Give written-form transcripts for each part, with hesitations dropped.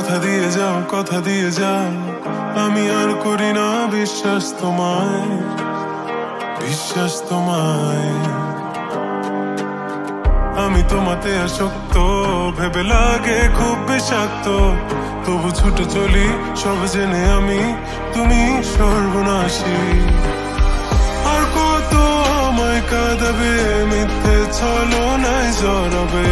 কথা দিয়ে যাও আমি আর করি না বিশ্বাস তোমায় আমি তোমাতে আসক্ত ভেবে লাগে খুব বিষাক্ত তবু ছুটে চলি সব জেনে আমি তুমি সর্বনাশী আর কত আমায় কাঁদাবে মিথ্যে ছলনায় জড়াবে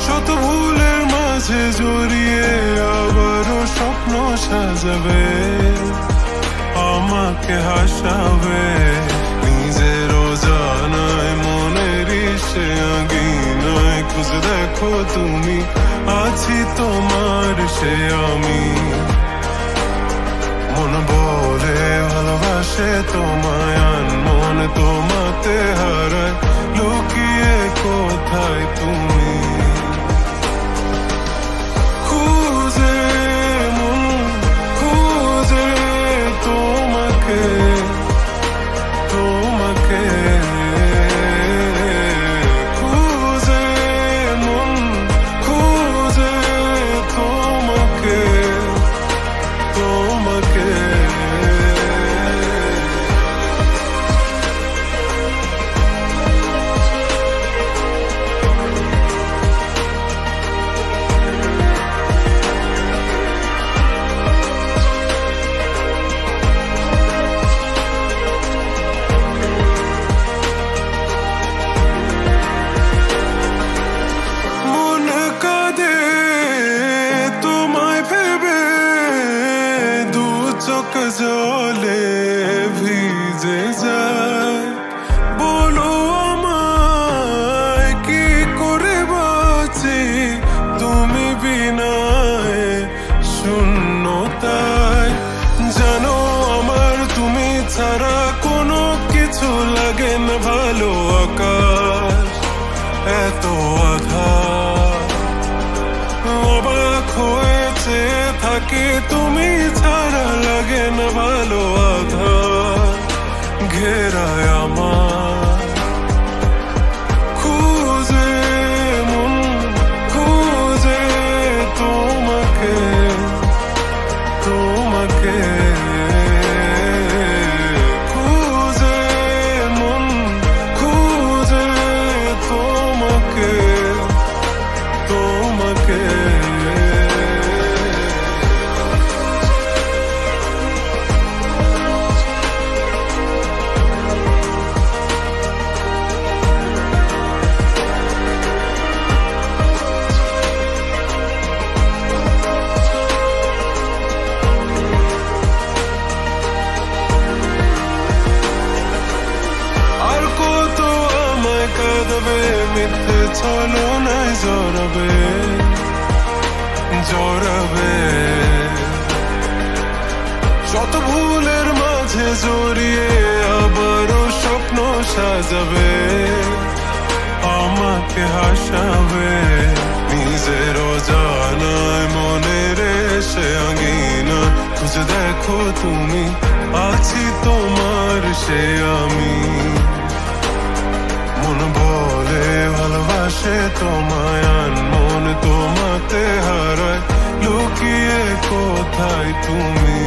শত ভুলের মাঝে জড়িয়ে আবারও স্বপ্ন সাজাবে আমাকে হাসাবে নিজেরও জানায় মনের সে আঙিনায় খুঁজে দেখো তুমি আছি তোমার সে আমি মন বলে ভালোবাসে তোমায় মন তোমাতে হারায় লুকিয়ে কোথায় তুমি খুঁজে মন খুঁজে তোমাকে খুঁজে মন খুঁজে তোমাকে জলে ভিজে যায় বলো আমায় কি করে বাঁচি তুমি বিনায় শূন্যতায় জানো আমার তুমি ছাড়া কোনো কিছু লাগে না ভালো আকাশ এত আধার অবাক হয়েছে থাকি তুমি ছাড়া লাগে না ভালো আধার ঘেরায় আমার খুঁজে মন খুঁজে তোমাকে খুঁজে মন খুঁজে তোমাকে মিথ্যে ছলনায় জড়াবে শত ভুলের মাঝে জড়িয়ে আবারও স্বপ্ন সাজাবে আমাকে হাসাবে নিজেরও জানায় মনের সে আঙিনা খুঁজে দেখো তুমি আছি তোমার সে আমি মন বলে ভালোবাসে তোমায় মন তোমাতে হারায় লুকিয়ে কোথায় তুমি